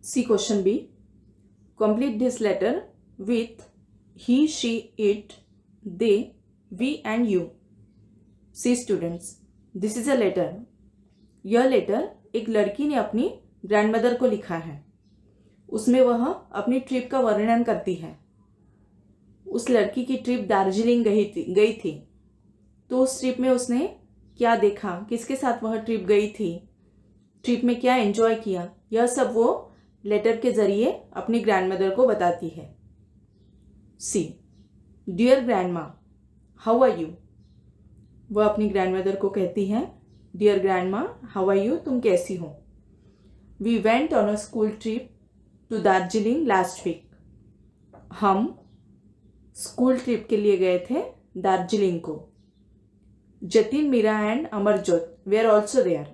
See question B. Complete this letter with he, she, it, they, we and you. See students, this is a letter. यह letter एक लड़की ने अपनी grandmother को लिखा है. उसमें वह अपनी ट्रिप का वर्णन करती है. उस लड़की की ट्रिप दार्जिलिंग गई थी. तो उस ट्रिप में उसने क्या देखा, किसके साथ वह ट्रिप गई थी, ट्रिप में क्या एंजॉय किया, यह सब वो लेटर के जरिए अपनी ग्रैंडमदर को बताती है. See. Dear grandma, how are you. वह अपनी ग्रैंडमदर को कहती है, dear grandma, how are you, तुम कैसी हो. We went on a school trip to Darjeeling last week. हम स्कूल ट्रिप के लिए गए थे दार्जिलिंग को. Jatin, Meera and Amarjot were also there.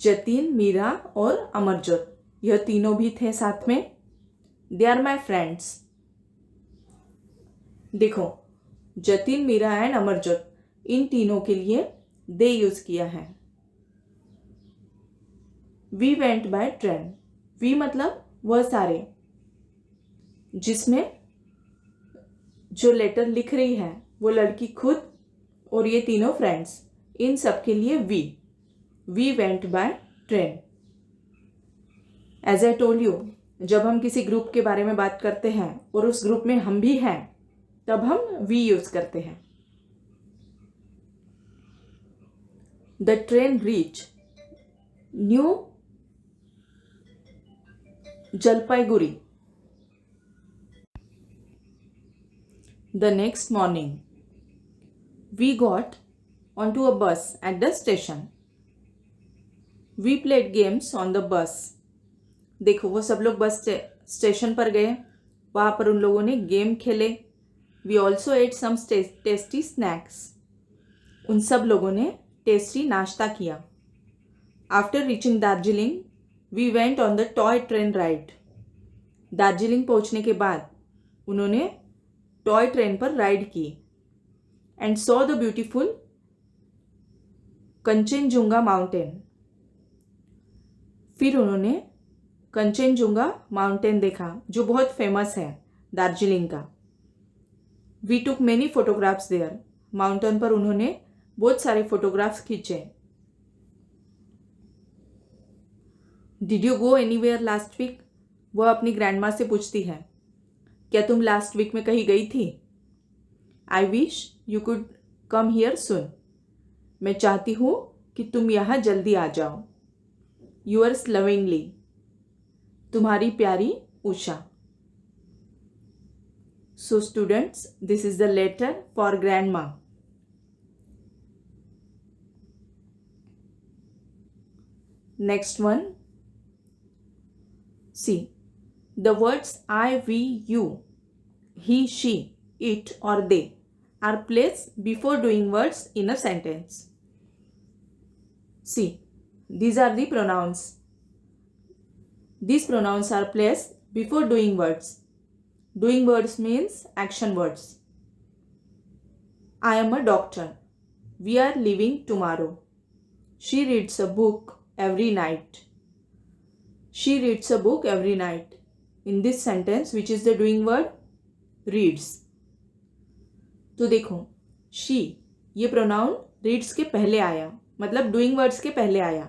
Jatin, Meera और अमरजोत, यह तीनों भी थे साथ में. They are my friends. देखो, जतिन, मीरा एंड अमरजोत, इन तीनों के लिए दे यूज किया है. We went by train. We मतलब वह सारे, जिसमें जो लेटर लिख रही है वो लड़की खुद और ये तीनों फ्रेंड्स, इन सब के लिए we went by train. As I told you, जब हम किसी ग्रुप के बारे में बात करते हैं और उस ग्रुप में हम भी हैं, तब हम वी यूज करते हैं. The train reach new Jalpaiguri. The next morning, we got onto a bus at the station. We played games on the bus. देखो, वो सब लोग बस स्टेशन पर गए. वहाँ पर उन लोगों ने गेम खेले. We also ate some tasty snacks. उन सब लोगों ने टेस्टी नाश्ता किया. After reaching Darjeeling, we went on the toy train ride. Darjeeling पहुँचने के बाद उन्होंने टॉय ट्रेन पर राइड की. And saw the beautiful Kanchenjunga mountain. फिर उन्होंने कंचनजुंगा माउंटेन देखा, जो बहुत फेमस है दार्जिलिंग का. We took many photographs there. Mountain पर उन्होंने बहुत सारे फोटोग्राफ्स खींचे. Did you go anywhere last week. वह अपनी ग्रैंडमा से पूछती है, क्या तुम लास्ट वीक में कहीं गई थी. I wish you could come here soon. मैं चाहती हूँ कि तुम यहाँ जल्दी आ जाओ. यूअर्स लविंगली, तुम्हारी प्यारी Usha. So students, this is the letter for grandma. Next one. See. The words I, we, you, he, she, it or they are placed before doing words in a sentence. See, these are the pronouns. These pronouns are placed before doing words. Doing words means action words. I am a doctor. We are leaving tomorrow. She reads a book every night. She reads a book every night. In this sentence, which is the doing word? Reads. तो देखो, she ये pronoun reads के पहले आया, मतलब doing words के पहले आया.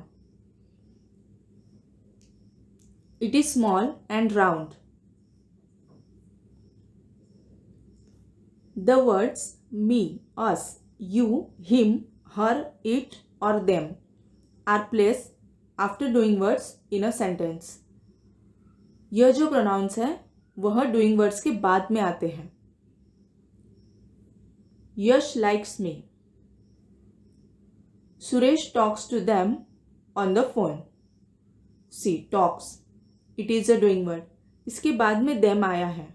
It is small and round. The words me, us, you, him, her, it or them are placed after doing words in a sentence. यह जो प्रोनाउंस है वह डूइंग वर्ड्स के बाद में आते हैं. Yash likes me. Suresh talks to them on the phone. See, talks, it is a doing word. इसके बाद में देम आया है,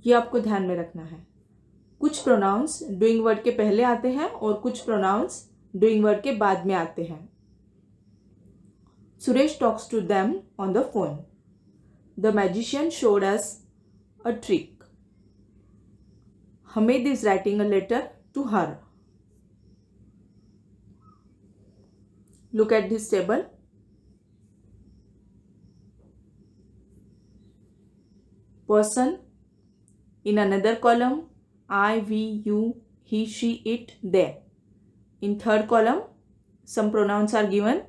यह आपको ध्यान में रखना है. कुछ प्रोनाउंस डूइंग वर्ड के पहले आते हैं और कुछ प्रोनाउंस डूइंग वर्ड के बाद में आते हैं. Suresh talks to them on the phone. The magician showed us a trick. Hamid is writing a letter to her. Look at this table. person. In another column, I, we, you, he, she, it, they. In third column, some pronouns are given.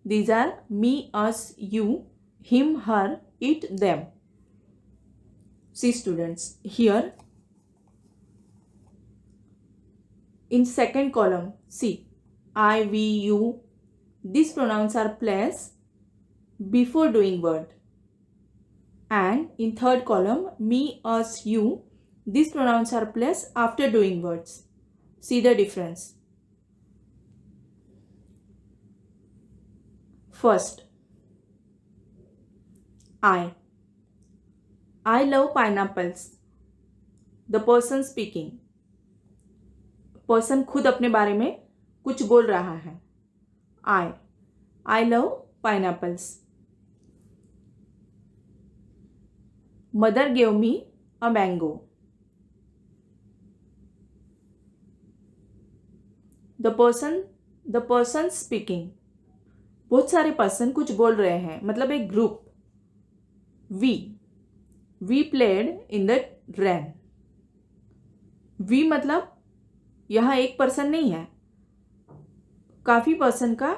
These are me, us, you, him, her, it, them. See students, here in second column, see, I, we, you, these pronouns are placed before doing word. And in third column, me, us, you, these pronouns are placed after doing words. See the difference. First, I love pineapples. The person speaking. Person खुद अपने बारे में कुछ बोल रहा है. I love pineapples. Mother gave me a mango. The person speaking. बहुत सारे पर्सन कुछ बोल रहे हैं, मतलब एक group. We played in the rain. We मतलब यहाँ एक पर्सन नहीं है, काफ़ी पर्सन का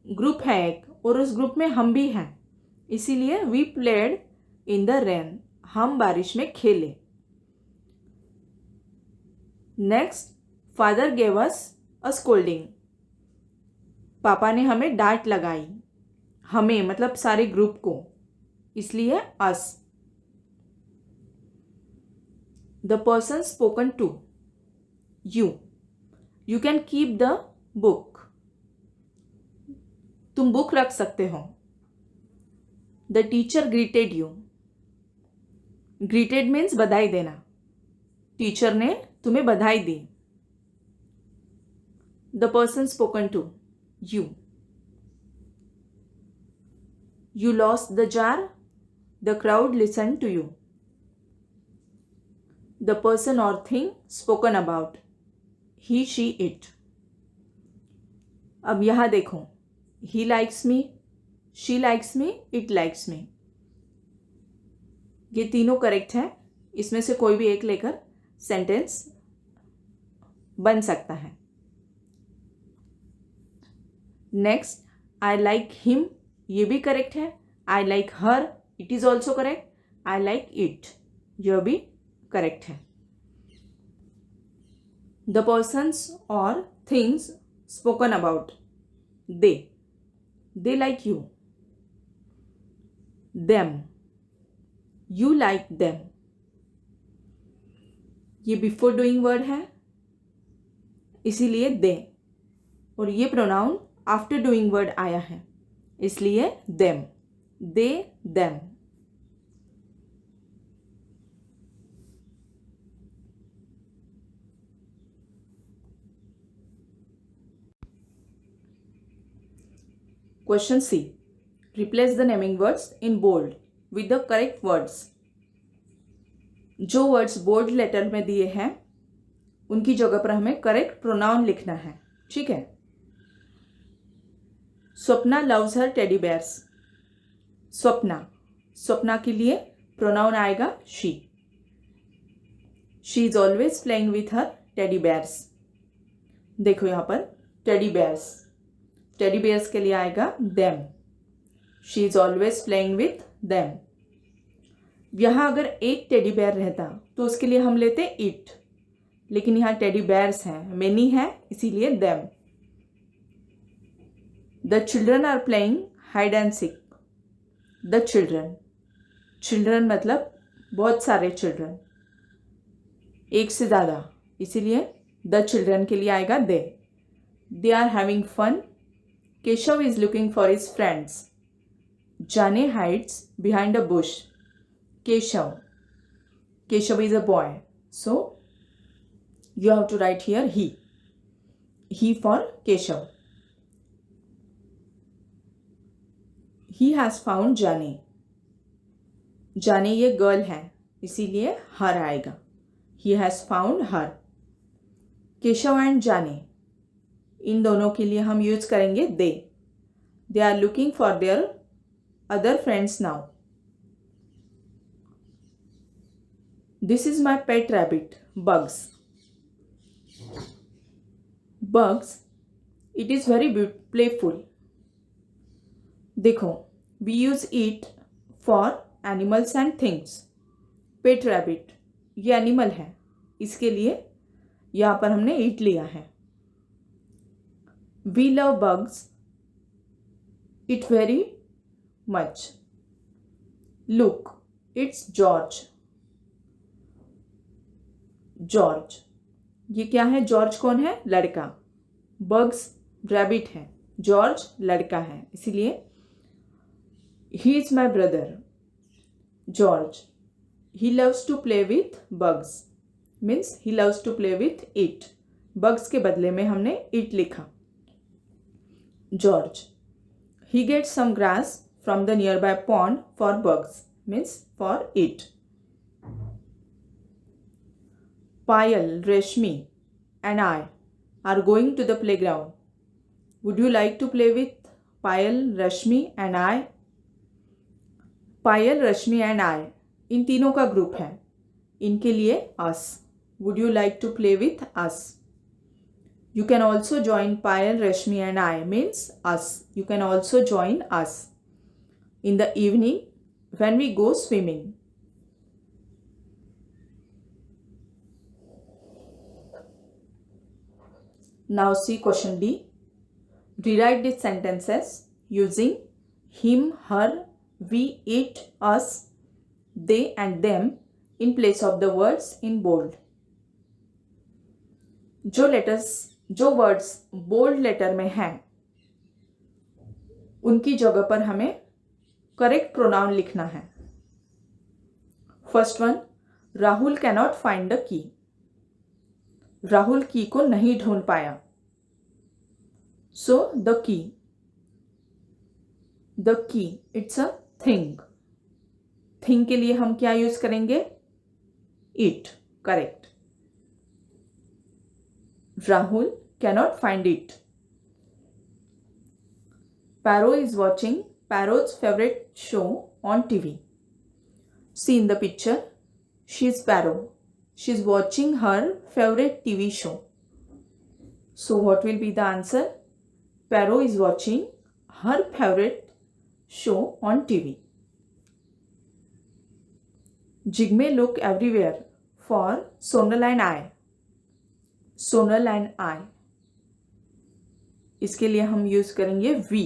ग्रुप है एक, और उस ग्रुप में हम भी हैं, इसीलिए we played in the rain, हम बारिश में खेले. Next, father gave us a scolding. पापा ने हमें डांट लगाई. हमें मतलब सारे ग्रुप को, इसलिए us. The person spoken to. You can keep the book. तुम बुक रख सकते हो. The teacher greeted you. Greeted means बधाई देना. टीचर ने तुम्हें बधाई दी. The person spoken to, you lost the jar. The crowd listened to you. The person or thing spoken about, he, she, it. अब यहाँ देखो, he likes me, she likes me, it likes me. ये तीनों correct है. इसमें से कोई भी एक लेकर सेंटेंस बन सकता है. नेक्स्ट, आई लाइक हिम, ये भी करेक्ट है. I like her, it is also correct. I like it, यह भी करेक्ट है. द पर्सन्स और things spoken about, they like you. Them, you like them. ये बिफोर डूइंग वर्ड है, इसीलिए दे, और ये प्रोनाउन आफ्टर डूइंग वर्ड आया है, इसलिए them. They, them. Question C, replace the naming words in bold with the correct words. जो words bold letter में दिए हैं उनकी जगह पर हमें करेक्ट प्रोनाउन लिखना है. ठीक है. Swapna loves her teddy bears. Swapna के लिए प्रोनाउन आएगा she. She is always playing with her teddy bears. देखो यहाँ पर टेडी बेयर्स के लिए आएगा them. She is always playing with them. यहाँ अगर एक टेडी बेयर रहता तो उसके लिए हम लेते इट, लेकिन यहाँ टेडी बेयर्स हैं, मेनी है, इसीलिए them. The children are playing hide and seek. The children मतलब बहुत सारे चिल्ड्रन, एक से ज़्यादा, इसीलिए द चिल्ड्रन के लिए आएगा they. They are having fun. Keshav is looking for his friends. Jane hides behind a bush. Keshav is a boy, so you have to write here he for Keshav. He has found Jane ये girl है, इसीलिए हर आएगा. He has found her. Keshav and जाने, इन दोनों के लिए हम use करेंगे they are looking for their other friends now. This is my pet rabbit Bugs. Bugs, it is very playful. देखो, we use it for animals and things. Pet rabbit ये animal है, इसके लिए यहाँ पर हमने ईट लिया है. We love Bugs it very much. Look, it's George. George, ये क्या है? जॉर्ज कौन है? लड़का. बग्स रैबिट है, जॉर्ज लड़का है, इसीलिए he is my brother. George, he loves to play with bugs means he loves to play with it. bugs के बदले में हमने it लिखा. George, he gets some grass from the nearby pond for bugs means for it. Payal, Reshmi and I are going to the playground. Would you like to play with Payal, Rashmi and I? Payal, Rashmi and I इन तीनों का group है, इनके लिए us. Would you like to play with us? You can also join Payal, Rashmi and I means us. You can also join us in the evening when we go swimming. Now see question D. Rewrite these sentences using him, her, we, it, us, they and them in place of the words in bold. जो words bold letter में हैं उनकी जगह पर हमें correct pronoun लिखना है. First one, Rahul cannot find the key. Rahul key को नहीं ढूंढ पाया. So the key it's a thing. Thing के लिए हम क्या यूज करेंगे? It. Correct. Rahul cannot find it. Paro is watching Paro's favourite show on TV. See in the picture, she is Paro. She is watching her favourite TV show. So what will be the answer? Paro is watching her favourite show on TV. Jigme look everywhere for Sonal and I. Sonal and I. इसके लिए हम use करेंगे we.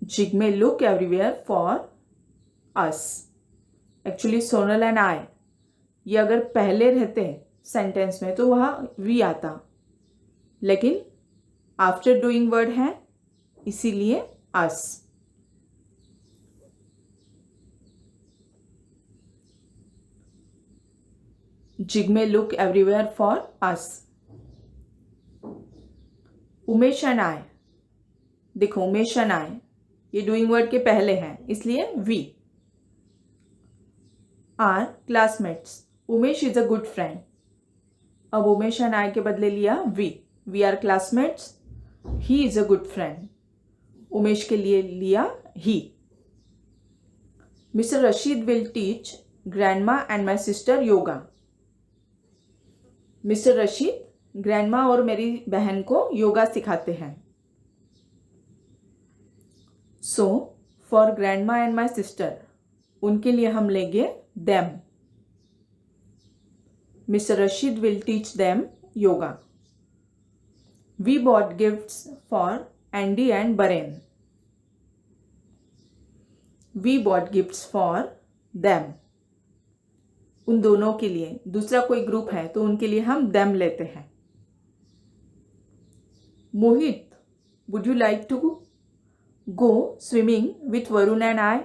Jigme look everywhere for us. Actually Sonal and I ये अगर पहले रहते sentence में तो वहाँ we आता, लेकिन आफ्टर डूइंग वर्ड है इसीलिए us. Jigme look everywhere for us. Umesh and आई. देखो, उमेश एंड आई ये डूइंग वर्ड के पहले हैं इसलिए we. Are classmates. Umesh is a good friend. अब उमेश एंड आई के बदले लिया we. We are classmates. He is a good friend. Umesh के लिए लिया he. Mister Rashid will teach grandma and my sister yoga. Mister Rashid grandma और मेरी बहन को योगा सिखाते हैं. So for grandma and my sister उनके लिए हम लेंगे them. Mister Rashid will teach them yoga. We bought gifts for Andy and बरेन. We bought gifts for them. उन दोनों के लिए. दूसरा कोई ग्रुप है तो उनके लिए हम देम लेते हैं. Mohit, would you like to go swimming with Varun and I?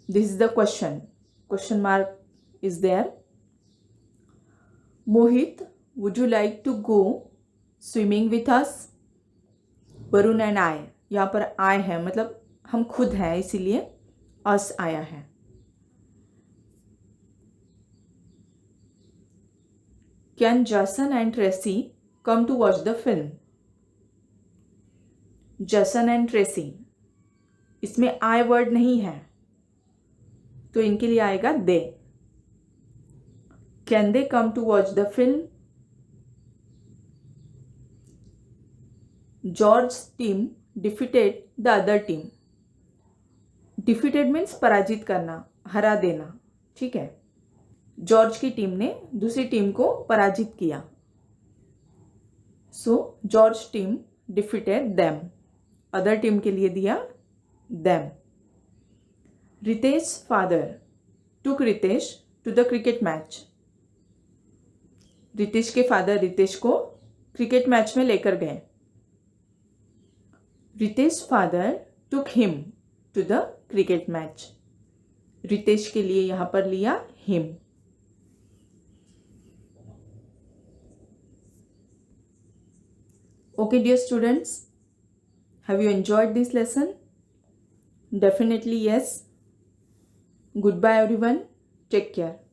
This is the question mark is there. Mohit, would you like to go swimming with us? Varun and I, यहाँ पर आई है मतलब हम खुद हैं इसीलिए अस आया है. Can Jason and Tracy come to watch the film? Jason and Tracy इसमें I वर्ड नहीं है तो इनके लिए आएगा they. Can they come to watch the film? George's team defeated the other team. Defeated means पराजित करना, हरा देना. ठीक है. जॉर्ज की टीम ने दूसरी टीम को पराजित किया. So George team defeated them. Other team के लिए दिया them. Ritesh father took Ritesh to the cricket match. Ritesh के फादर रितेश को क्रिकेट मैच में लेकर गए. Ritesh father took him to the cricket match. Ritesh के लिए यहां पर लिया him. Okay, dear students, have you enjoyed this lesson? Definitely yes. Goodbye everyone. Take care.